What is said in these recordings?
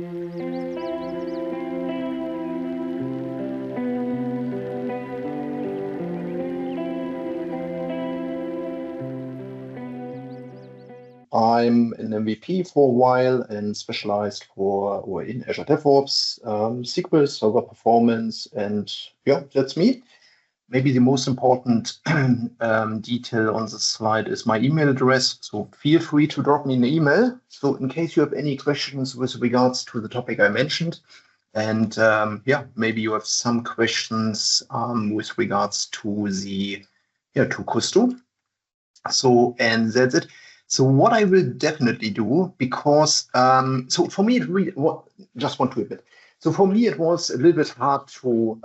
I'm an MVP for a while and specialized or in Azure DevOps, SQL Server Performance, and yeah, that's me. Maybe the most important detail on the slide is my email address. So feel free to drop me an email. So in case you have any questions with regards to the topic I mentioned, and yeah, maybe you have some questions with regards to the to Kusto. So and that's it. So what I will definitely do, because so for me, just want to admit. So for me, it was a little bit hard to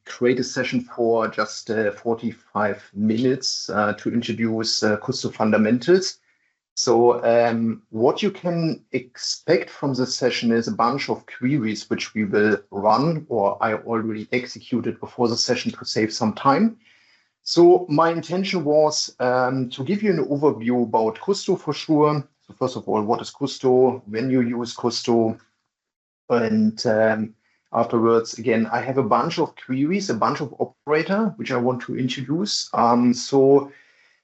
create a session for just 45 minutes to introduce Kusto fundamentals. So what you can expect from the session is a bunch of queries which we will run, or I already executed before the session to save some time. So my intention was to give you an overview about Kusto for sure. So first of all, what is Kusto, when you use Kusto, and afterwards, again, I have a bunch of queries, a bunch of operator, which I want to introduce. So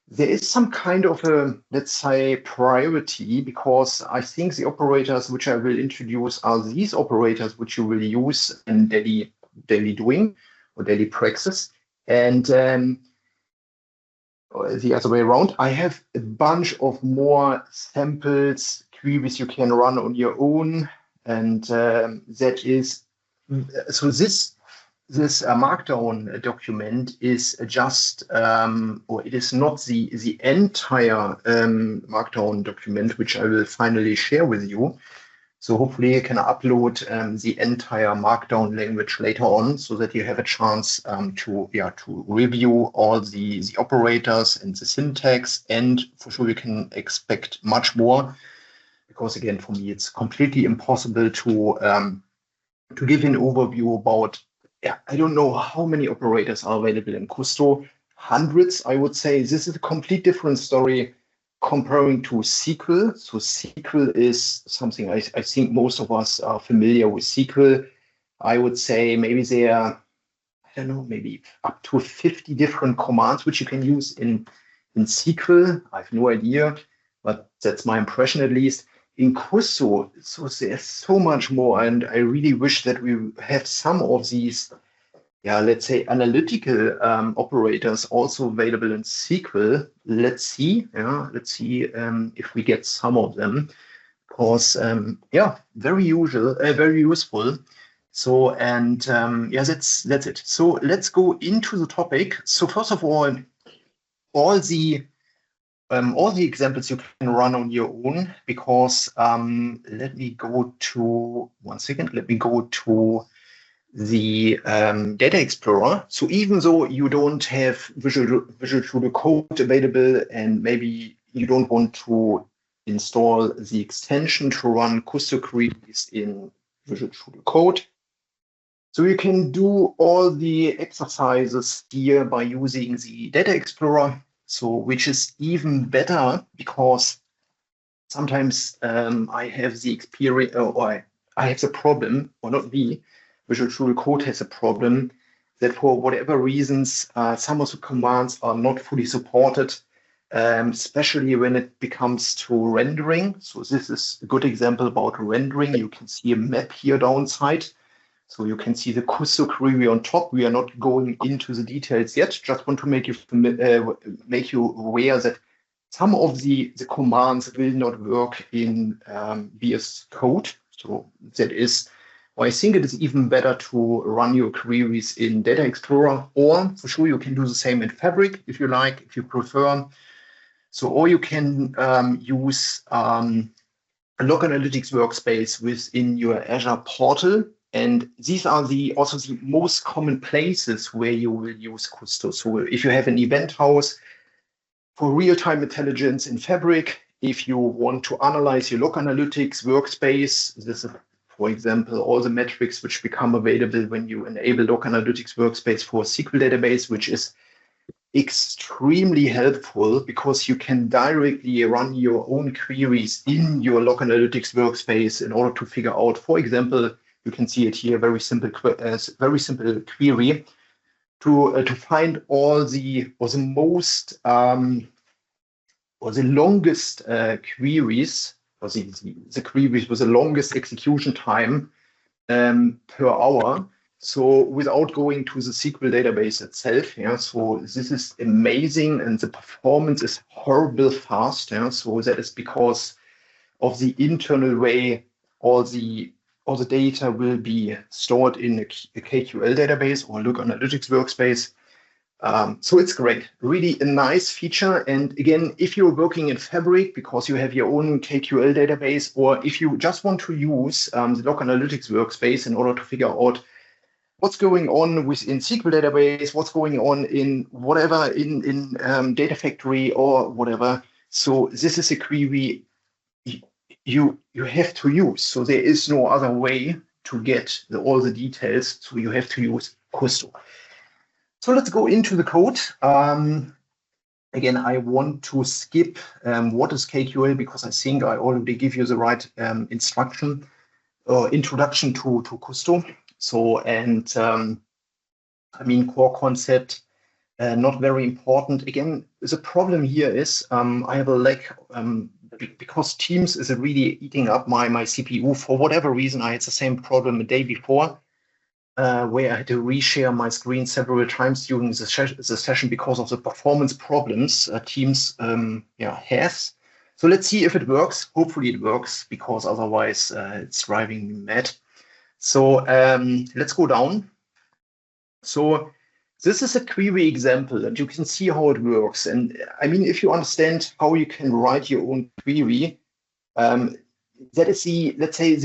there is some kind of a, let's say, priority, because I think the operators which I will introduce are these operators which you will use in daily doing or daily practice. And the other way around, I have a bunch of more samples, queries you can run on your own. And that is, so this markdown document is just, or it is not the entire markdown document, which I will finally share with you. So hopefully you can upload the entire markdown language later on, so that you have a chance to review all the operators and the syntax, and for sure you can expect much more, because again, for me it's completely impossible to give an overview about, I don't know how many operators are available in Kusto. Hundreds, I would say. This is a complete different story comparing to SQL. So SQL is something I think most of us are familiar with SQL. I would say maybe there are, I don't know, maybe up to 50 different commands which you can use in SQL. I have no idea, but that's my impression at least. In Kusto, so there's so much more, and I really wish that we have some of these, let's say, analytical operators also available in SQL. Let's see, if we get some of them, because very useful. So and that's it. So let's go into the topic. So first of all the examples you can run on your own, because let me go to the Data Explorer. So even though you don't have Visual Studio Code available, and maybe you don't want to install the extension to run Kusto queries in Visual Studio Code, so you can do all the exercises here by using the Data Explorer. So which is even better, because sometimes I have the experience, or I have the problem, or not me, Visual Studio Code has a problem that for whatever reasons, some of the commands are not fully supported, especially when it comes to rendering. So this is a good example about rendering. You can see a map here downside. So you can see the Kusto query on top. We are not going into the details yet. Just want to make you aware that some of the commands will not work in VS Code. So that is why I think it is even better to run your queries in Data Explorer, or for sure you can do the same in Fabric if you like, if you prefer. So, or you can use a Log Analytics workspace within your Azure portal. And these are also the most common places where you will use Kusto. So if you have an event house for real-time intelligence in Fabric, if you want to analyze your Log Analytics workspace, this is, for example, all the metrics which become available when you enable Log Analytics workspace for SQL database, which is extremely helpful because you can directly run your own queries in your Log Analytics workspace in order to figure out, for example, you can see it here, very simple query to find all the most or the longest queries, or the queries with the longest execution time per hour. So without going to the SQL database itself, yeah, so this is amazing, and the performance is horrible fast. Yeah, so that is because of the internal way all the data will be stored in a KQL database or Log Analytics workspace. So it's great, really a nice feature. And again, if you're working in Fabric because you have your own KQL database, or if you just want to use the Log Analytics workspace in order to figure out what's going on within SQL database, what's going on in whatever in Data Factory or whatever. So this is a query you have to use. So there is no other way to get all the details. So you have to use Kusto. So let's go into the code. Again, I want to skip what is KQL because I think I already give you the right introduction to Kusto. So, and I mean, core concept, not very important. Again, the problem here is I have a lack because Teams is really eating up my CPU. For whatever reason, I had the same problem a day before. Where I had to reshare my screen several times during the session because of the performance problems Teams has. So let's see if it works. Hopefully it works, because otherwise it's driving me mad. So let's go down. So this is a query example, and you can see how it works. And I mean, if you understand how you can write your own query, that is let's say,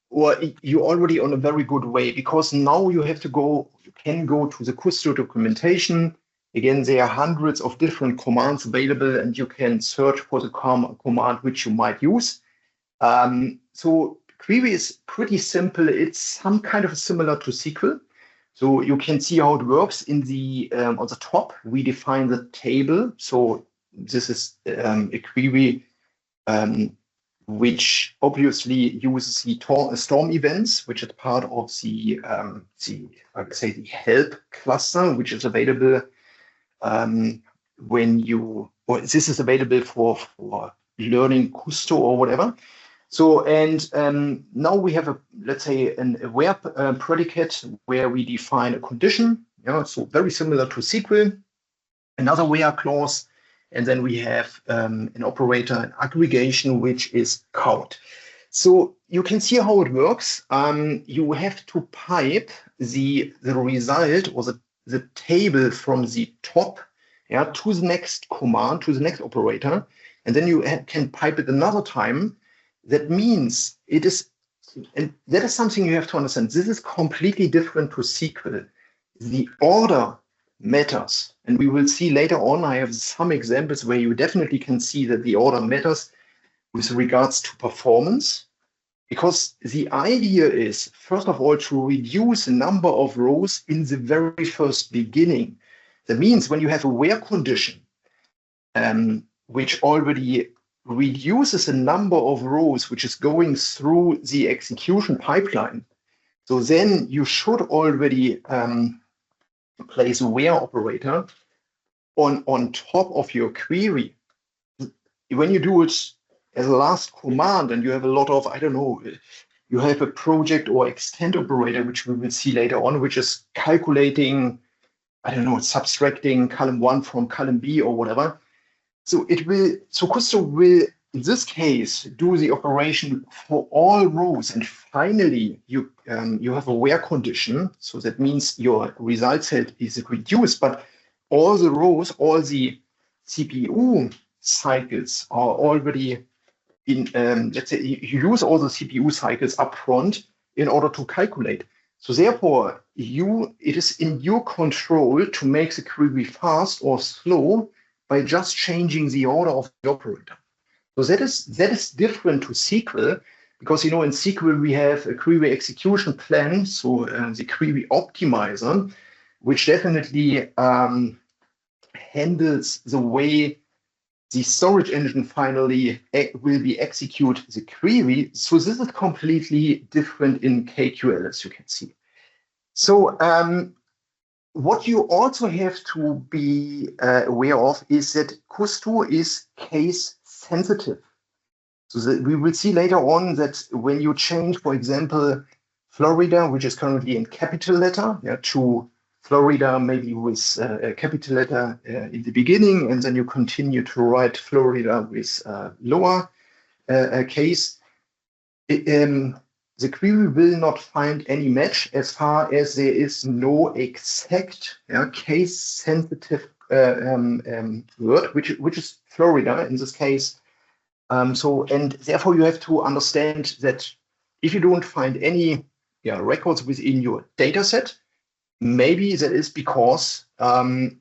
or you're already on a very good way, because now you can go to the Kusto documentation. Again, there are hundreds of different commands available, and you can search for the command which you might use. So query is pretty simple. It's some kind of similar to SQL. So you can see how it works in the on the top. We define the table. So this is a query which obviously uses the storm events, which is part of the I would say the help cluster, which is available this is available for learning Kusto or whatever. So, and now we have let's say an aware predicate where we define a condition. Yeah, so very similar to SQL. Another where clause, and then we have an operator, an aggregation, which is count. So you can see how it works. You have to pipe the result or the table from the top, yeah, to the next command, to the next operator, and then you can pipe it another time. That means it is, and that is something you have to understand. This is completely different to SQL. The order matters, and we will see later on. I have some examples where you definitely can see that the order matters with regards to performance, because the idea is, first of all, to reduce the number of rows in the very first beginning. That means when you have a where condition, which already reduces the number of rows which is going through the execution pipeline, so then you should already place a where operator on top of your query. When you do it as a last command, and you have a lot of, I don't know, you have a project or extend operator, which we will see later on, which is calculating, I don't know, subtracting column 1 from column B or whatever. So Kusto will, in this case, do the operation for all rows, and finally you have a where condition. So that means your result set is reduced, but all the rows, all the CPU cycles are already in. Let's say you use all the CPU cycles up front in order to calculate. So therefore, it is in your control to make the query fast or slow by just changing the order of the operator. So that is different to SQL, because in SQL we have a query execution plan, so the query optimizer, which definitely handles the way the storage engine finally will be execute the query. So this is completely different in KQL, as you can see. So what you also have to be aware of is that Kusto is case sensitive. So we will see later on that when you change, for example, Florida, which is currently in capital letter, to Florida, maybe with a capital letter in the beginning, and then you continue to write Florida with lower case, the query will not find any match as far as there is no exact case-sensitive word, which is Florida in this case. And therefore you have to understand that if you don't find any records within your data set, maybe that is because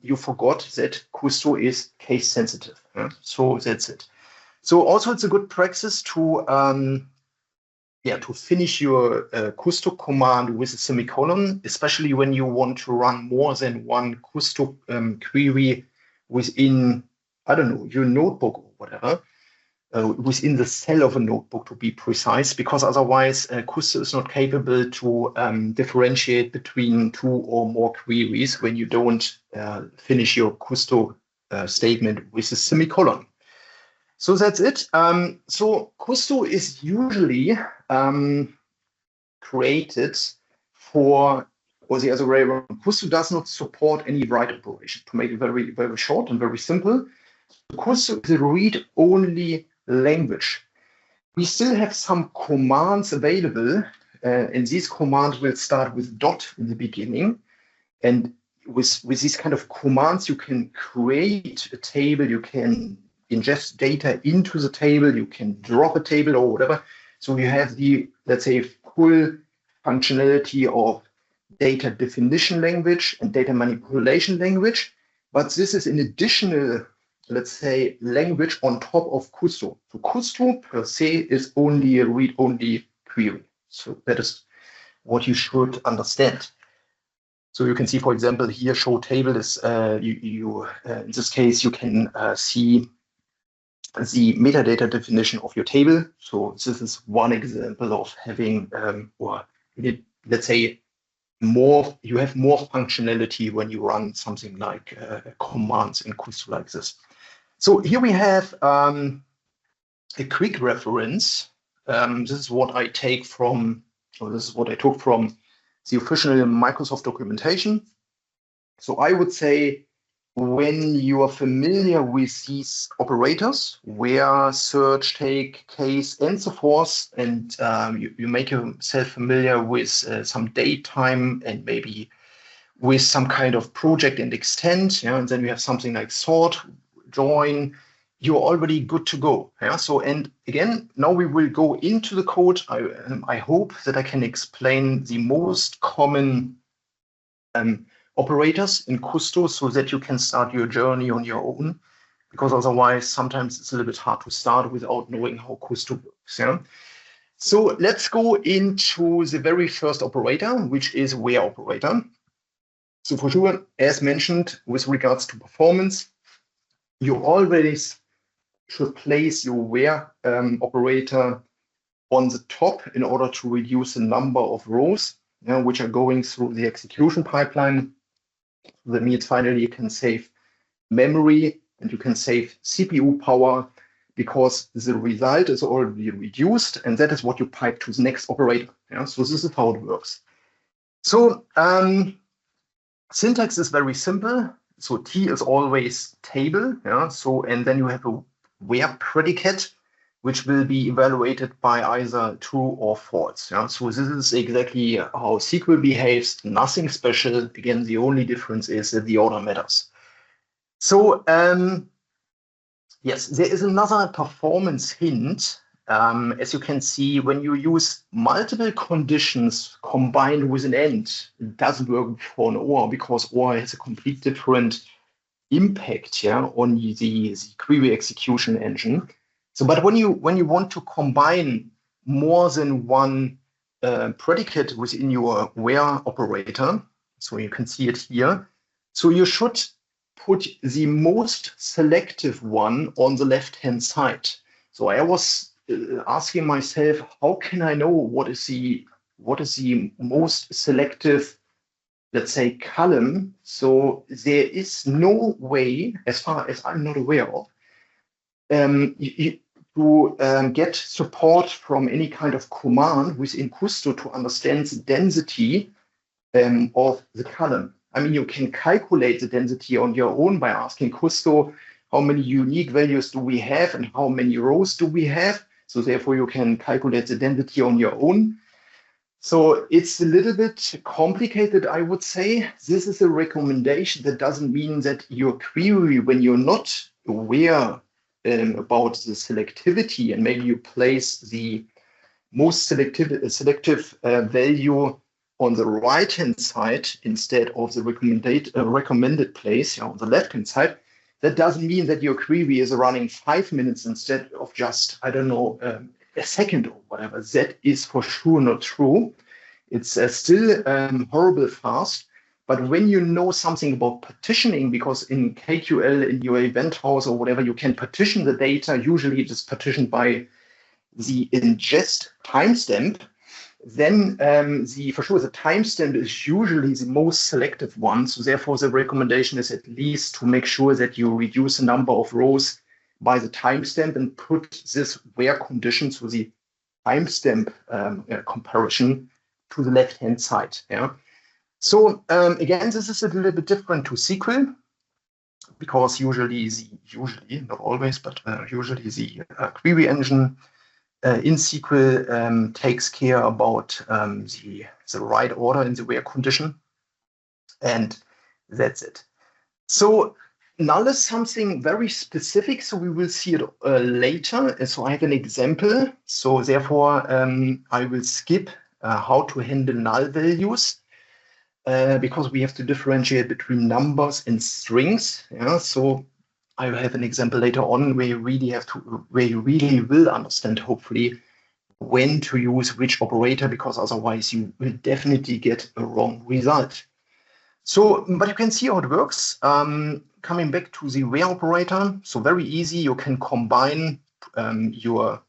you forgot that Kusto is case sensitive. So that's it. So also it's a good practice to finish your Kusto command with a semicolon, especially when you want to run more than one Kusto query within, I don't know, your notebook or whatever. Within the cell of a notebook, to be precise, because otherwise Kusto is not capable to differentiate between two or more queries when you don't finish your Kusto statement with a semicolon. So that's it. So Kusto is usually created for, or the other way around. Kusto does not support any write operation. To make it very, very short and very simple, Kusto is a read-only language. We still have some commands available, and these commands will start with dot in the beginning. And with these kind of commands, you can create a table, you can ingest data into the table, you can drop a table or whatever. So you have the, let's say, full functionality of data definition language and data manipulation language. But this is an additional, let's say, language on top of Kusto. So Kusto per se is only a read-only query. So that is what you should understand. So you can see, for example, here show table is in this case, you can see the metadata definition of your table. So this is one example of having, let's say, you have more functionality when you run something like commands in Kusto like this. So here we have a quick reference. This is what I take from, or this is what I took from the official Microsoft documentation. So I would say when you are familiar with these operators, where, search, take, case, and so forth, and you make yourself familiar with some date time and maybe with some kind of project and extend, and then you have something like sort, join, you're already good to go. So, and again, now we will go into the code. I hope that I can explain the most common operators in Kusto so that you can start your journey on your own, because otherwise sometimes it's a little bit hard to start without knowing how Kusto works. So let's go into the very first operator, which is where operator. So for sure, as mentioned, with regards to performance, you always should place your where operator on the top in order to reduce the number of rows which are going through the execution pipeline. That means finally you can save memory and you can save CPU power because the result is already reduced, and that is what you pipe to the next operator. So this is how it works. So syntax is very simple. So T is always table. So, and then you have a where predicate, which will be evaluated by either true or false. So this is exactly how SQL behaves, nothing special. Again, the only difference is that the order matters. So yes, there is another performance hint. As you can see, when you use multiple conditions combined with an AND, it doesn't work for an OR because OR has a complete different impact on the query execution engine. So, but when you want to combine more than one predicate within your where operator, so you can see it here, so you should put the most selective one on the left-hand side. So I was asking myself, how can I know what is the most selective, let's say, column? So there is no way, as far as I'm not aware of, to get support from any kind of command within Kusto to understand the density of the column. I mean, you can calculate the density on your own by asking Kusto, how many unique values do we have and how many rows do we have? So therefore, you can calculate the density on your own. So it's a little bit complicated, I would say. This is a recommendation. That doesn't mean that your query, when you're not aware about the selectivity, and maybe you place the most selective value on the right-hand side instead of the recommended place on the left-hand side, that doesn't mean that your query is running 5 minutes instead of just, I don't know, a second or whatever. That is for sure not true. It's still horrible fast. But when you know something about partitioning, because in KQL, in your event house or whatever, you can partition the data. Usually it is partitioned by the ingest timestamp. Then for sure the timestamp is usually the most selective one. So therefore the recommendation is at least to make sure that you reduce the number of rows by the timestamp and put this where condition, so the timestamp comparison, to the left-hand side. Yeah. So again, this is a little bit different to SQL, because usually, not always, but usually the query engine in SQL takes care about the right order in the where condition, and that's it. So null is something very specific, so we will see it later. And so I have an example. So therefore, I will skip how to handle null values, because we have to differentiate between numbers and strings. Yeah, so I have an example later on where you really will understand, hopefully, when to use which operator, because otherwise you will definitely get a wrong result. So, but you can see how it works. Coming back to the where operator, so very easy. You can combine the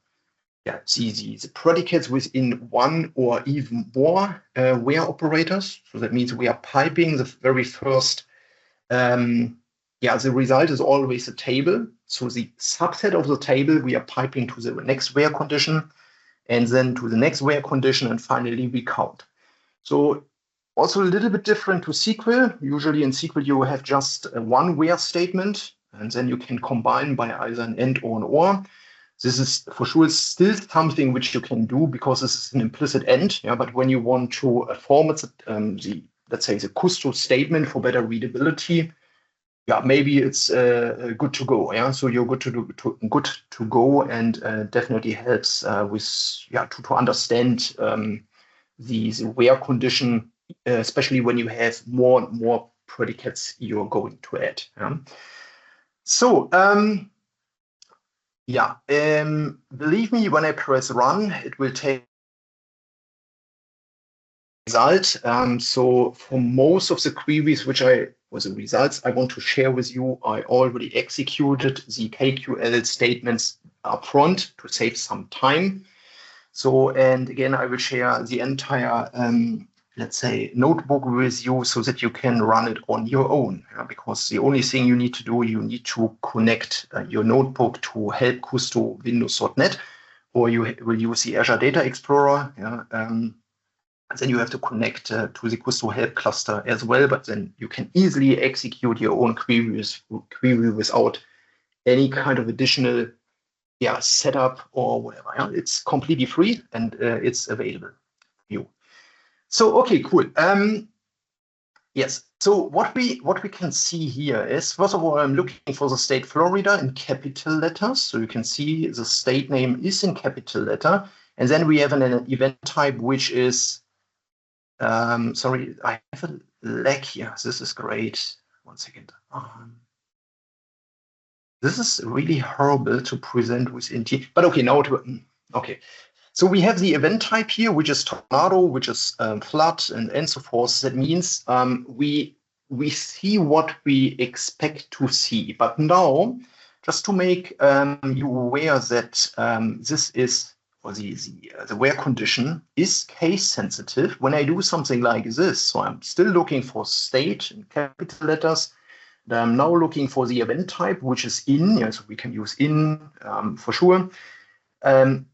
predicates within one or even more where operators. So that means we are piping the very first. The result is always a table. So the subset of the table we are piping to the next where condition, and then to the next where condition, and finally we count. So also a little bit different to SQL. Usually in SQL you have just one where statement, and then you can combine by either an and or an or. This is for sure still something which you can do because this is an implicit and. Yeah, but when you want to format let's say the Kusto statement for better readability, maybe it's good to go. Yeah, so you're good to go, and definitely helps to understand the where condition, especially when you have more predicates you're going to add. Yeah? So believe me, when I press run, it will take result. So for most of the queries the results I want to share with you, I already executed the KQL statements upfront to save some time. So, and again, I will share the entire, let's say, notebook with you so that you can run it on your own. Because the only thing you need to do, you need to connect your notebook to help Kusto Windows.net, or you will use the Azure Data Explorer. Then you have to connect to the Kusto help cluster as well, but then you can easily execute your own query without any kind of additional setup or whatever. Yeah? It's completely free, and it's available for you. So okay, cool. Yes. So what we can see here is, first of all, I'm looking for the state Florida in capital letters. So you can see the state name is in capital letter, and then we have an event type which is sorry, I have a lag here. This is great. One second. This is really horrible to present with int, but okay, now okay. So we have the event type here, which is tornado, which is flood, and so forth. That means we we see what we expect to see. But now, just to make you aware that this is, or the where condition is case sensitive. When I do something like this, so I'm still looking for state in capital letters. And I'm now looking for the event type, which is in. Yeah, so we can use in for sure. And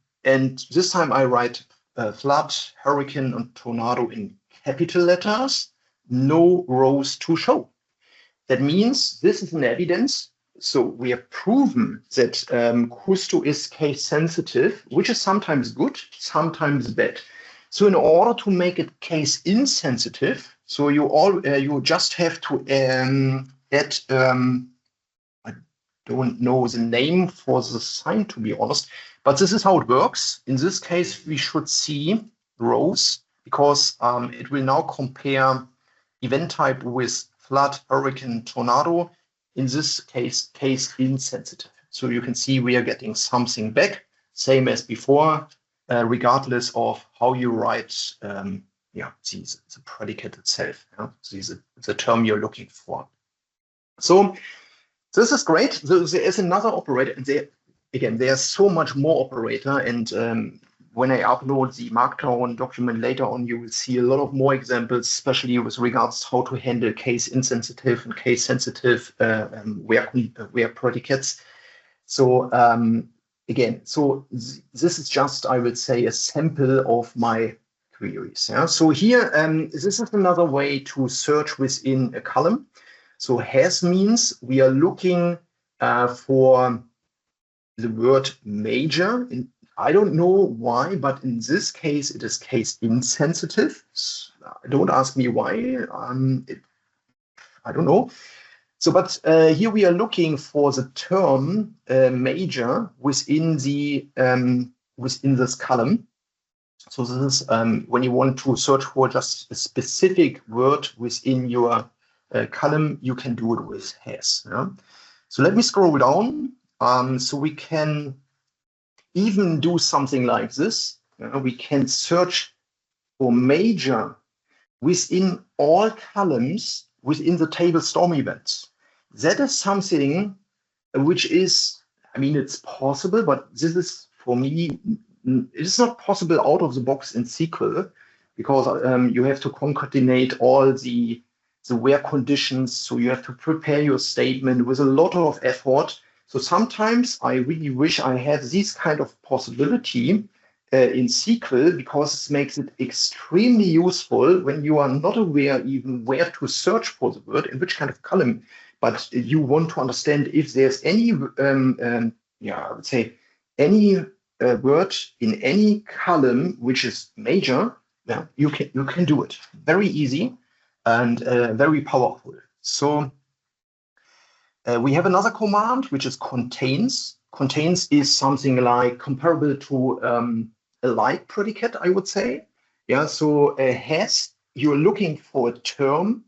this time I write flood, hurricane, and tornado in capital letters. No rows to show. That means this is an evidence. So we have proven that Kusto is case sensitive, which is sometimes good, sometimes bad. So in order to make it case insensitive, so you just have to add I don't know the name for the sign, to be honest, but this is how it works. In this case, we should see rows because it will now compare event type with flood, hurricane, tornado. In this case insensitive. So you can see we are getting something back, same as before, regardless of how you write the predicate itself. Yeah? So the term you're looking for. So this is great. There is another operator, and there's so much more operator. And when I upload the Markdown document later on, you will see a lot of more examples, especially with regards to how to handle case insensitive and case sensitive where predicates. So this is just, I would say, a sample of my queries. Yeah? So here, this is another way to search within a column. So has means we are looking for the word major. I don't know why, but in this case, it is case insensitive. Don't ask me why. I don't know. So, but here we are looking for the term major within this column. So this is when you want to search for just a specific word within your column, you can do it with has. Yeah? So let me scroll down. So we can even do something like this. We can search for major within all columns within the table storm events. That is something which is, I mean, it's possible, but this is, for me, it is not possible out of the box in SQL because you have to concatenate all the where conditions. So you have to prepare your statement with a lot of effort. So sometimes I really wish I had this kind of possibility in SQL because it makes it extremely useful when you are not aware even where to search for the word, in which kind of column, but you want to understand if there's any, I would say, any word in any column which is major. Yeah, you can do it. Very easy and very powerful. So we have another command, which is contains. Contains is something like comparable to a like predicate, I would say. Yeah, so has, you're looking for a term,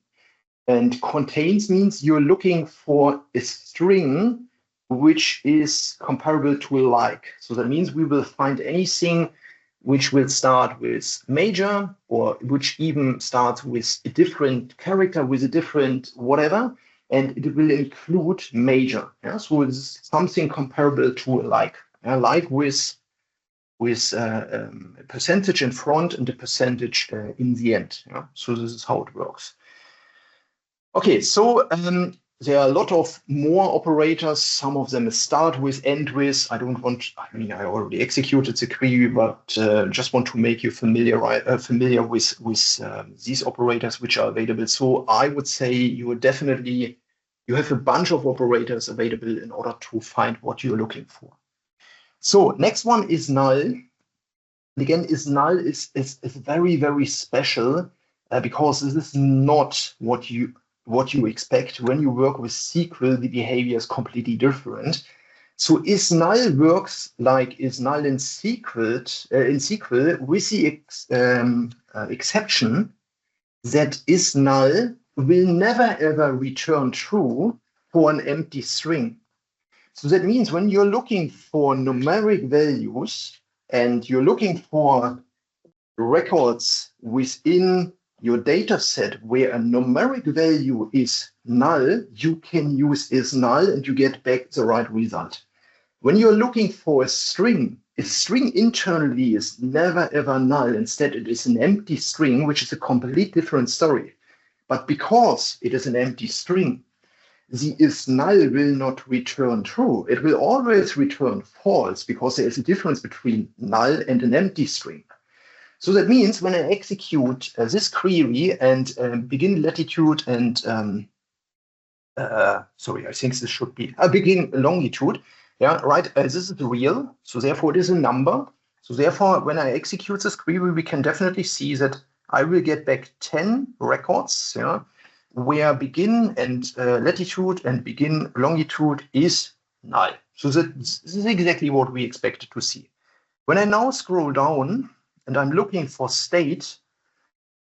and contains means you're looking for a string which is comparable to a like. So that means we will find anything which will start with major or which even starts with a different character, with a different whatever, and it will include major. Yeah? So it's something comparable to a like. Like with a percentage in front and a percentage in the end. Yeah? So this is how it works. Okay, so there are a lot of more operators. Some of them start with, end with. I I already executed the query, but just want to make you familiar with these operators which are available. So I would say you have a bunch of operators available in order to find what you're looking for. So next one is null. Again, null is very, very special because this is not what you expect. When you work with SQL, the behavior is completely different. So is null works like is null in SQL with the exception that is null will never ever return true for an empty string. So that means when you're looking for numeric values and you're looking for records within your data set where a numeric value is null, you can use is null and you get back the right result. When you're looking for a string internally is never ever null. Instead, it is an empty string, which is a complete different story. But because it is an empty string, the is null will not return true. It will always return false because there is a difference between null and an empty string. So that means when I execute this query and begin latitude and sorry, I think this should be begin longitude. Yeah, right. This is real, so therefore it is a number. So therefore, when I execute this query, we can definitely see that I will get back 10 records. Yeah, where begin and latitude and begin longitude is null. So this is exactly what we expected to see. When I now scroll down and I'm looking for state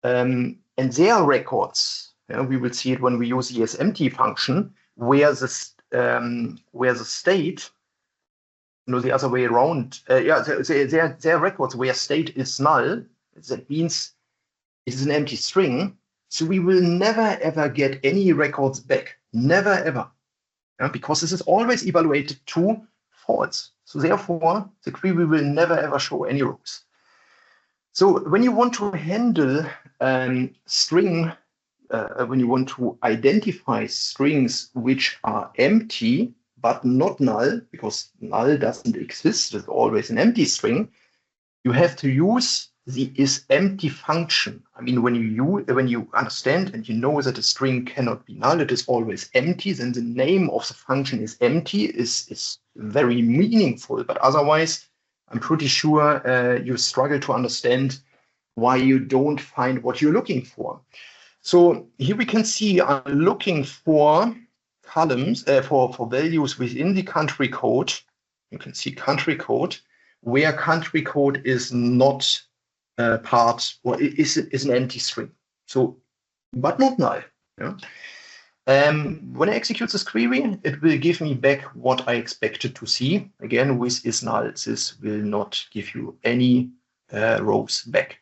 and their records, we will see it when we use the isEmpty function, where the state, the other way around, their records where state is null, that means it is an empty string. So we will never ever get any records back, never ever, because this is always evaluated to false. So therefore, the query will never ever show any rows. So when you want to handle string, when you want to identify strings which are empty but not null, because null doesn't exist, it's always an empty string, you have to use the isEmpty function. I mean, when you understand and you know that a string cannot be null, it is always empty, then the name of the function isEmpty is very meaningful. But otherwise, I'm pretty sure you struggle to understand why you don't find what you're looking for. So here we can see I'm looking for columns, for values within the country code. You can see country code, where country code is not part, or is an empty string. So, but not null. Yeah? When I execute this query, it will give me back what I expected to see. Again, with is null, this will not give you any rows back.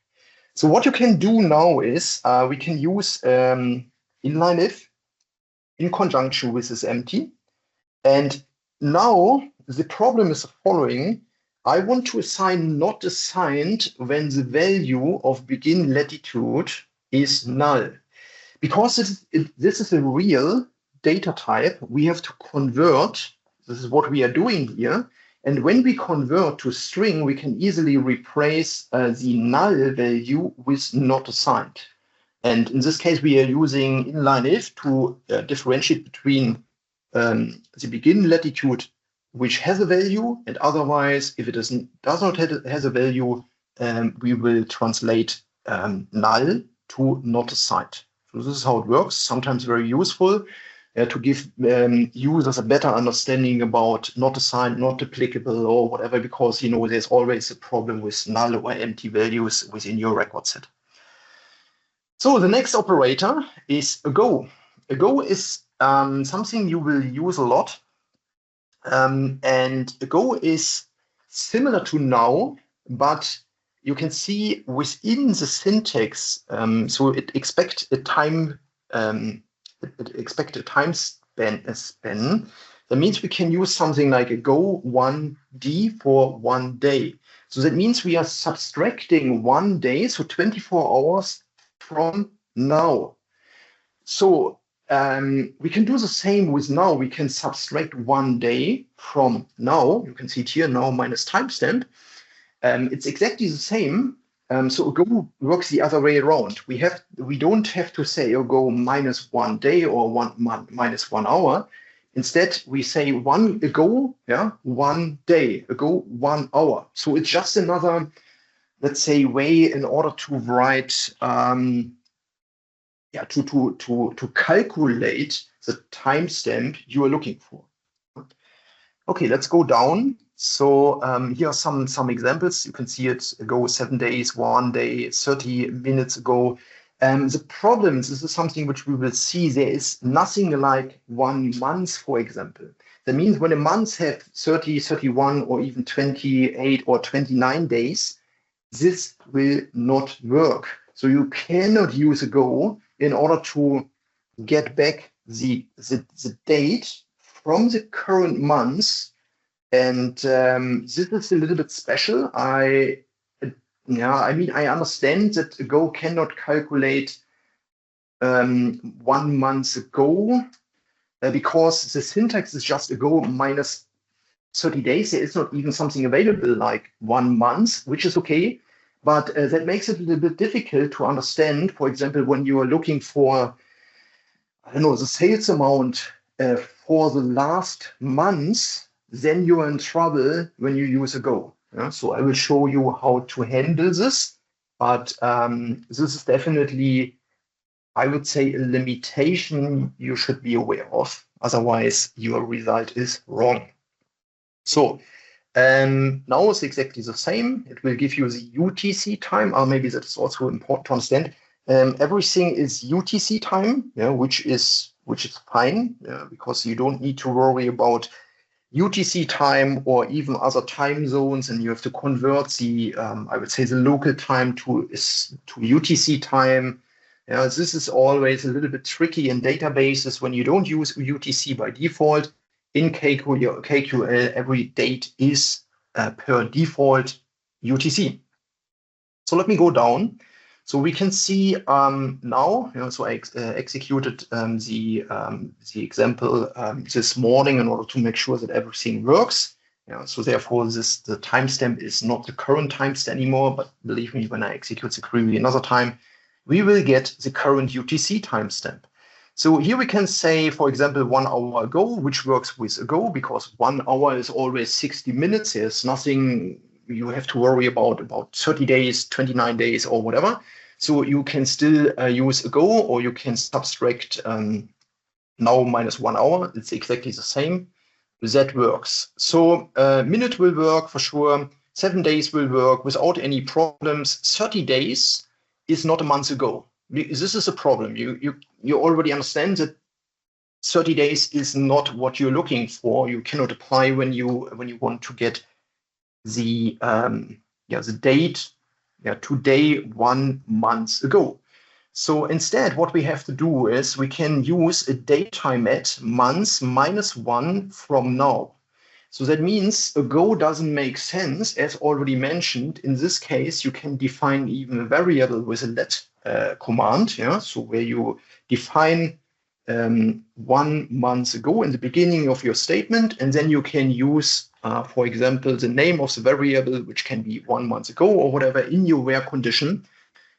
So what you can do now is we can use inline if in conjunction with isEmpty. And now the problem is the following. I want to assign not assigned when the value of begin latitude is null. Because this is a real data type, we have to convert. This is what we are doing here. And when we convert to string, we can easily replace the null value with not assigned. And in this case, we are using inline if to differentiate between the begin latitude, which has a value, and otherwise, if it does not has a value, we will translate null to not assigned. So this is how it works. Sometimes very useful to give users a better understanding about not assigned, not applicable, or whatever, because there's always a problem with null or empty values within your record set. So the next operator is a go. A go is something you will use a lot. And a go is similar to now, but you can see within the syntax, so it expects a time span. That means we can use something like a go 1D for 1 day. So that means we are subtracting 1 day, so 24 hours from now. So we can do the same with now. We can subtract 1 day from now. You can see it here, now minus timestamp. It's exactly the same. So go works the other way around. We don't have to say go minus 1 day or minus 1 hour. Instead, we say ago 1 day, ago 1 hour. So it's just another, let's say, way in order to write to calculate the timestamp you are looking for. Okay, let's go down. So here are some examples. You can see it ago 7 days, 1 day, 30 minutes ago. The problems, this is something which we will see, there is nothing like 1 month, for example. That means when a month has 30, 31, or even 28 or 29 days, this will not work. So you cannot use a Go in order to get back the date from the current month. And this is a little bit special. I understand that a Go cannot calculate 1 month ago because the syntax is just a Go minus 30 days. There is not even something available like 1 month, which is okay. But that makes it a little bit difficult to understand. For example, when you are looking for, I don't know, the sales amount for the last month, then you're in trouble when you use a Go. Yeah? So I will show you how to handle this. But this is definitely, I would say, a limitation you should be aware of. Otherwise, your result is wrong. So now it's exactly the same. It will give you the UTC time. Or maybe that's also important to understand. Everything is UTC time, yeah, which is fine, because you don't need to worry about UTC time or even other time zones, and you have to convert the I would say the local time to UTC time. Yeah, this is always a little bit tricky in databases when you don't use UTC by default. In KQL, every date is per default UTC. So let me go down. So we can see now, so I executed the example this morning in order to make sure that everything works. So therefore, the timestamp is not the current timestamp anymore, but believe me, when I execute the query another time, we will get the current UTC timestamp. So here we can say, for example, 1 hour ago, which works with ago because 1 hour is always 60 minutes. There's nothing you have to worry about 30 days, 29 days, or whatever. So you can still use ago, or you can subtract now minus 1 hour. It's exactly the same. That works. So minute will work for sure. 7 days will work without any problems. 30 days is not a month ago. This is a problem. You already understand that 30 days is not what you're looking for. You cannot apply when you want to get the date today 1 month ago. So instead, what we have to do is we can use a datetime at months minus 1 from now. So that means ago doesn't make sense, as already mentioned. In this case, you can define even a variable with a let command. Yeah, so where you define 1 month ago in the beginning of your statement, and then you can use, for example, the name of the variable, which can be 1 month ago or whatever, in your where condition,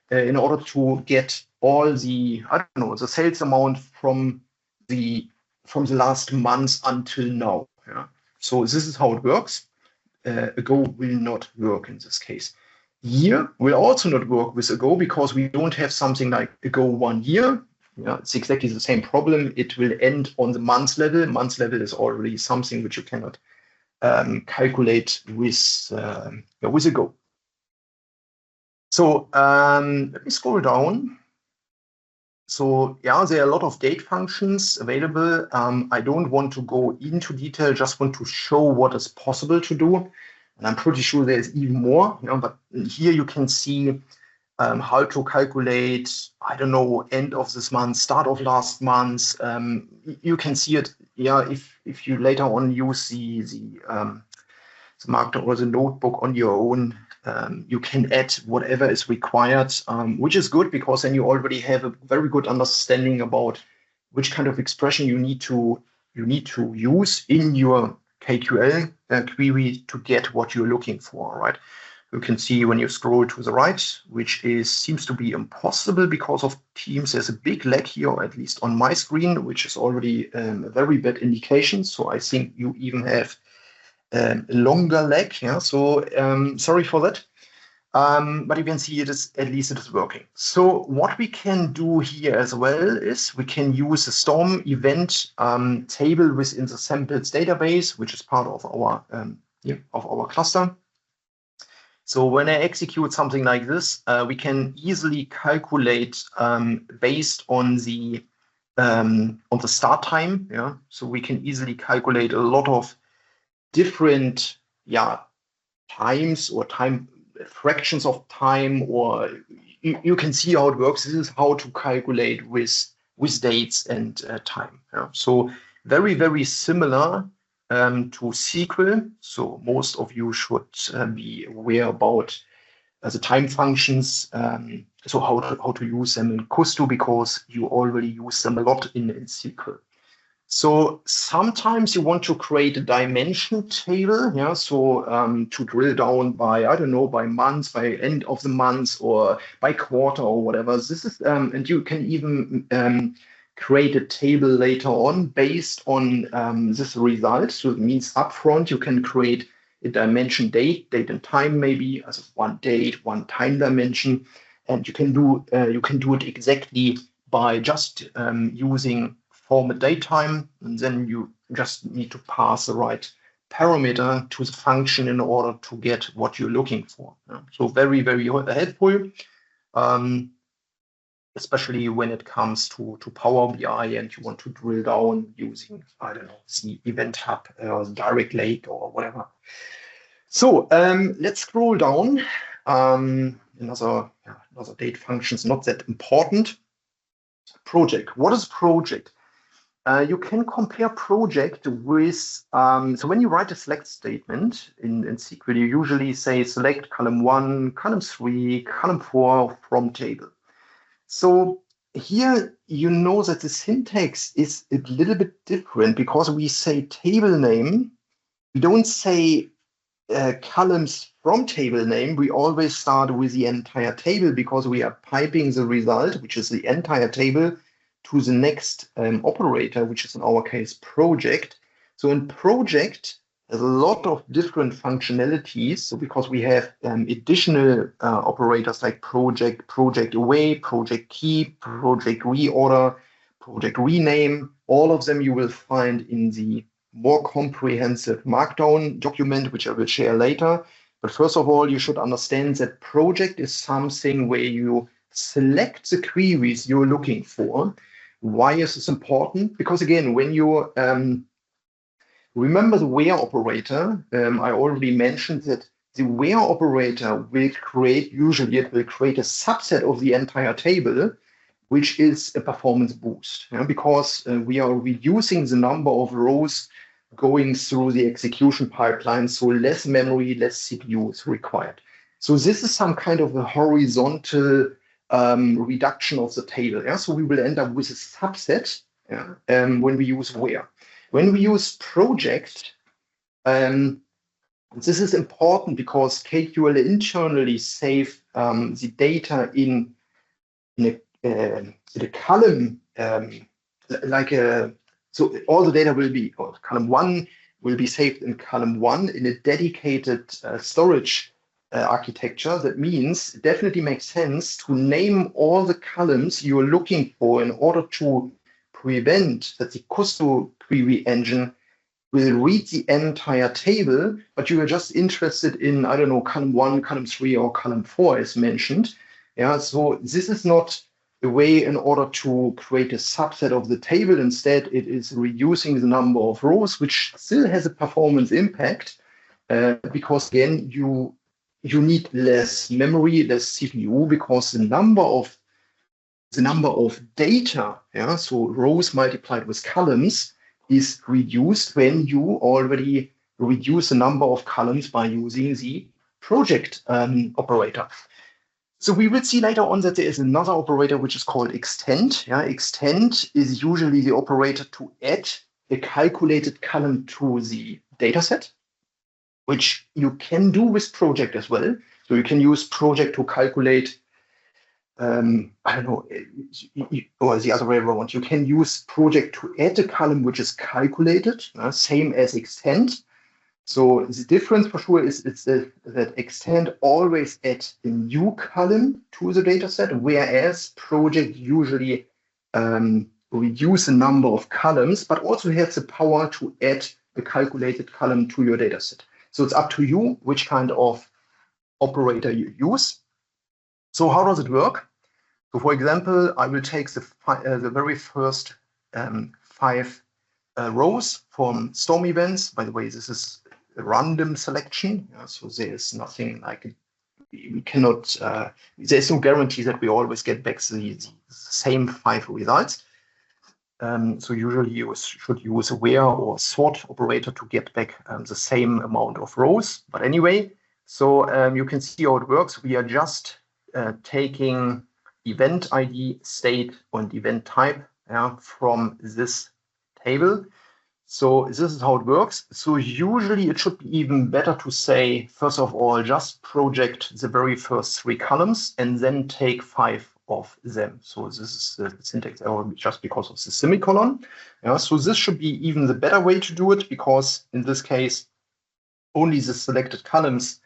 in order to get all the, I don't know, the sales amount from the last month until now. Yeah. So this is how it works. Ago will not work in this case. Year will also not work with ago because we don't have something like ago 1 year. Yeah, it's exactly the same problem. It will end on the month level. Month level is already something which you cannot calculate with ago. So let me scroll down. So yeah, there are a lot of date functions available. I don't want to go into detail, just want to show what is possible to do. And I'm pretty sure there's even more, but here you can see how to calculate, I don't know, end of this month, start of last month. You can see it, yeah, if you later on use the Markdown or the notebook on your own, you can add whatever is required, which is good because then you already have a very good understanding about which kind of expression you need to use in your KQL query to get what you're looking for, right? You can see when you scroll to the right, which seems to be impossible because of Teams. There's a big lag here, or at least on my screen, which is already a very bad indication. So I think you even have longer leg, yeah. So sorry for that, but you can see at least it is working. So what we can do here as well is we can use a storm event table within the samples database, which is part of our cluster. So when I execute something like this, we can easily calculate based on the start time. Yeah, so we can easily calculate a lot of different times or time fractions of time, or you can see how it works. This is how to calculate with dates and time. Yeah? So very, very similar to SQL. So most of you should be aware about the time functions. So how to use them in Kusto, because you already use them a lot in SQL. So sometimes you want to create a dimension table, yeah. So to drill down by, I don't know, by months, by end of the month, or by quarter, or whatever. This is and you can even create a table later on based on this result. So it means upfront you can create a dimension date and time, maybe as one date, one time dimension, and you can do it exactly by just using format datetime, and then you just need to pass the right parameter to the function in order to get what you're looking for. So very, very helpful, especially when it comes to Power BI and you want to drill down using, I don't know, the Event Hub or the Direct Lake or whatever. So let's scroll down. Another date function is not that important. Project. What is project? You can compare project with, so when you write a select statement in SQL, you usually say select column 1, column 3, column 4 from table. So here you know that the syntax is a little bit different, because we say table name. We don't say columns from table name. We always start with the entire table, because we are piping the result, which is the entire table, to the next operator, which is in our case project. So in project, there's a lot of different functionalities. So because we have additional operators like project, project away, project key, project reorder, project rename, all of them you will find in the more comprehensive Markdown document, which I will share later. But first of all, you should understand that project is something where you select the queries you're looking for. Why is this important? Because again, when you remember the where operator, I already mentioned that the where operator will create a subset of the entire table, which is a performance boost, because we are reducing the number of rows going through the execution pipeline, so less memory, less CPU is required. So this is some kind of a horizontal reduction of the table. Yeah? So we will end up with a subset when we use where. When we use project, this is important because KQL internally save the data in a column, so all the data will be, or column 1 will be saved in column 1 in a dedicated storage architecture. That means it definitely makes sense to name all the columns you're looking for in order to prevent that the Kusto query engine will read the entire table, but you are just interested in, I don't know, column 1, column 3, or column 4 as mentioned. Yeah, so this is not a way in order to create a subset of the table. Instead, it is reducing the number of rows, which still has a performance impact, because again, you need less memory, less CPU, because the number of data, so rows multiplied with columns, is reduced when you already reduce the number of columns by using the project operator. So we will see later on that there is another operator which is called extend. Extend is usually the operator to add a calculated column to the dataset, which you can do with project as well. So you can use project to calculate, I don't know, or the other way around. You can use project to add a column which is calculated, same as extend. So the difference for sure is that extend always adds a new column to the dataset, whereas project usually reduce the number of columns, but also has the power to add a calculated column to your dataset. So it's up to you which kind of operator you use. So how does it work? So for example, I will take the very first 5 rows from storm events. By the way, this is a random selection, so there is nothing like we cannot, there's no guarantee that we always get back the same 5 results. So usually you should use a where or sort operator to get back the same amount of rows. But anyway, so you can see how it works. We are just taking event ID, state, and event type from this table. So this is how it works. So usually it should be even better to say, first of all, just project the very first 3 columns and then take 5 of them. So this is the syntax error just because of the semicolon. So this should be even the better way to do it, because in this case, only the selected columns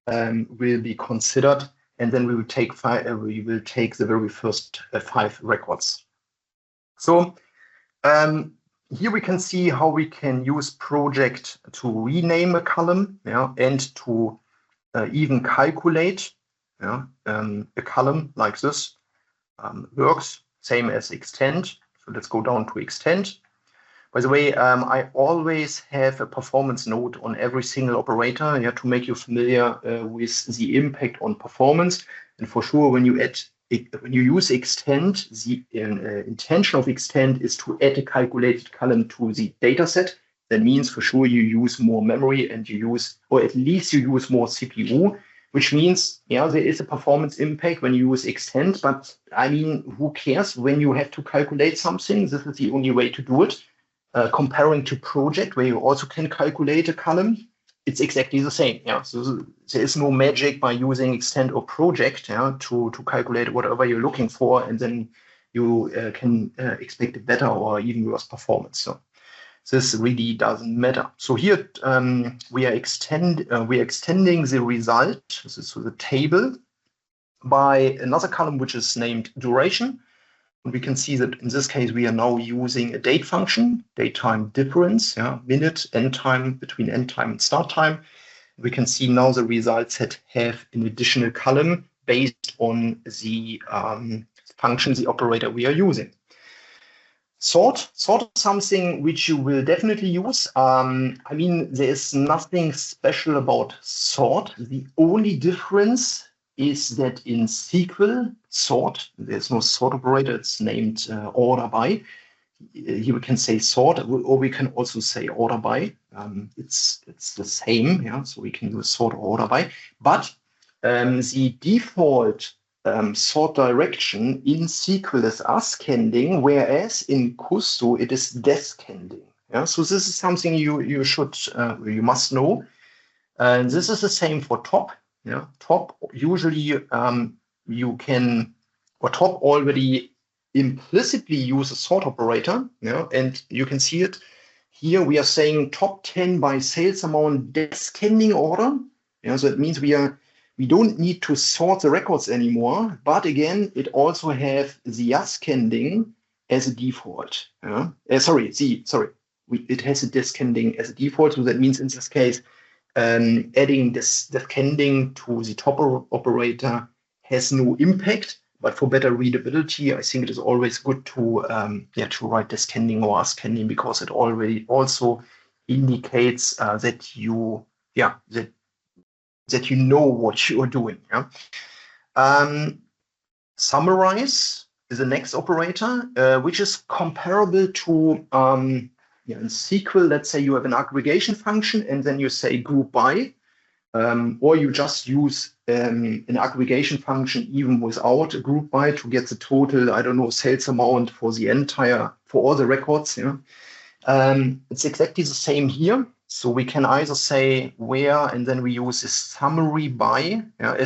will be considered, and then we will take the very first 5 records. So here we can see how we can use project to rename a column, and to even calculate a column like this. Works same as extend. So let's go down to extend. By the way, I always have a performance note on every single operator to make you familiar with the impact on performance. And for sure, when you use extend, the intention of extend is to add a calculated column to the data set. That means for sure you use more memory and you use, or at least you use more CPU, which means, there is a performance impact when you use extend. But I mean, who cares when you have to calculate something? This is the only way to do it. Comparing to project, where you also can calculate a column, it's exactly the same. So there is no magic by using extend or project to calculate whatever you're looking for, and then you can expect a better or even worse performance. So this really doesn't matter. So here we are extending the result, so the table, by another column which is named duration. And we can see that in this case, we are now using a date function, date time difference, minute, end time, between end time and start time. We can see now the results that have an additional column based on the function, the operator we are using. Sort is something which you will definitely use. I mean, there is nothing special about sort. The only difference is that in SQL, sort, there's no sort operator, it's named order by. Here we can say sort, or we can also say order by. It's the same, so we can use sort or order by. But the default sort direction in SQL is ascending, whereas in Kusto it is descending. So this is something you must know. And this is the same for top. Top usually you can, or top already implicitly use a sort operator, and you can see it here. We are saying top 10 by sales amount descending order. So it means we don't need to sort the records anymore, but again, it also have the ascending as a default. It has a descending as a default. So that means in this case, adding this descending to the top operator has no impact, but for better readability, I think it is always good to write descending or ascending, because it already also indicates that you know what you are doing. Summarize is the next operator, which is comparable to in SQL. Let's say you have an aggregation function and then you say group by, or you just use an aggregation function even without a group by to get the total, I don't know, sales amount for all the records. It's exactly the same here. So we can either say where, and then we use a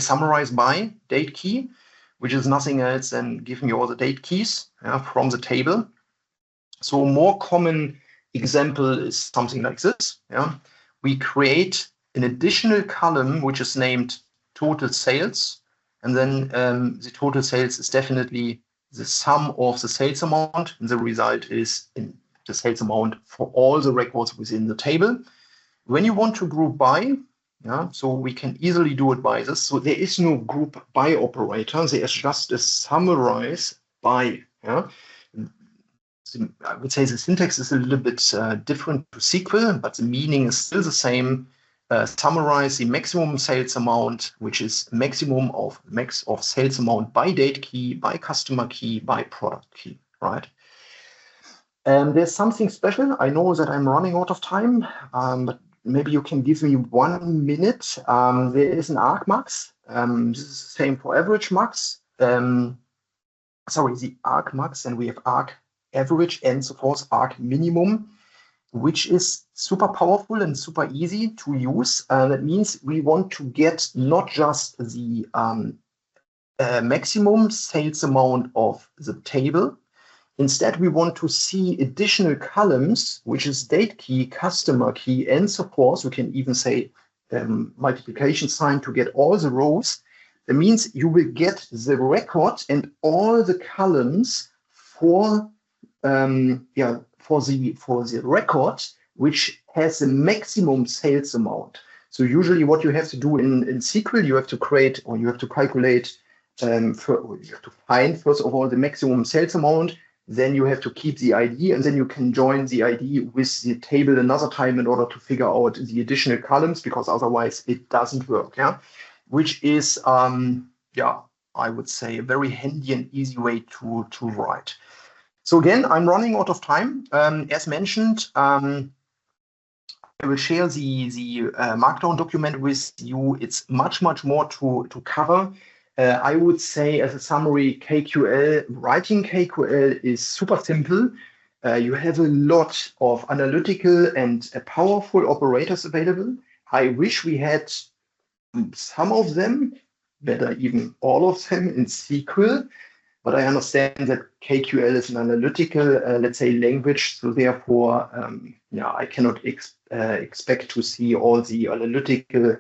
summarize by date key, which is nothing else than giving you all the date keys from the table. So a more common example is something like this. We create an additional column which is named total sales, and then the total sales is definitely the sum of the sales amount, and the result is in the sales amount for all the records within the table. When you want to group by, so we can easily do it by this. So there is no group by operator. There is just a summarize by. I would say the syntax is a little bit different to SQL, but the meaning is still the same. summarize the maximum sales amount, which is maximum of sales amount by date key, by customer key, by product key, right? There's something special. I know that I'm running out of time, but maybe you can give me 1 minute. There is an argmax. This is the same for average max. Sorry, the argmax, and we have arg average and so forth, arg minimum, which is super powerful and super easy to use. That means we want to get not just the maximum sales amount of the table. Instead, we want to see additional columns, which is date key, customer key, and so forth. We can even say multiplication sign to get all the rows. That means you will get the record and all the columns for the record, which has the maximum sales amount. So usually what you have to do in SQL, you have to create, or you have to calculate, you have to find, first of all, the maximum sales amount. Then you have to keep the ID, and then you can join the ID with the table another time in order to figure out the additional columns, because otherwise it doesn't work. Yeah, which is, I would say, a very handy and easy way to write. So again, I'm running out of time. As mentioned, I will share the Markdown document with you. It's much more to cover. I would say, as a summary, KQL, writing KQL is super simple. You have a lot of analytical and powerful operators available. I wish we had some of them, better even all of them in SQL, but I understand that KQL is an analytical, let's say, language. So therefore, I cannot expect to see all the analytical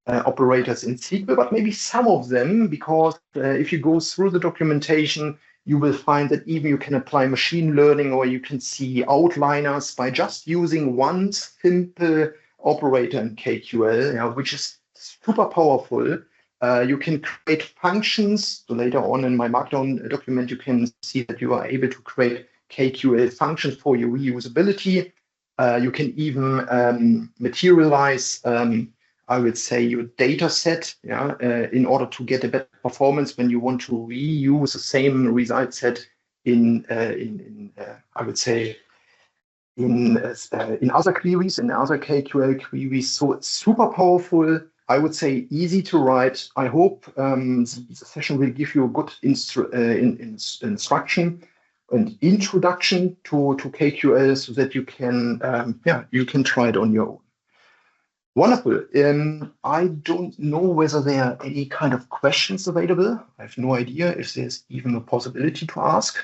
operators in SQL, but maybe some of them, because if you go through the documentation, you will find that even you can apply machine learning, or you can see outliners by just using one simple operator in KQL, which is super powerful. You can create functions. So later on in my Markdown document, you can see that you are able to create KQL functions for your reusability. You can even materialize I would say your data set, in order to get a better performance when you want to reuse the same result set in I would say in other queries, in other KQL queries. So it's super powerful. I would say easy to write. I hope the session will give you a good instruction and introduction to KQL, so that you can try it on your own. Wonderful. I don't know whether there are any kind of questions available. I have no idea if there's even a possibility to ask.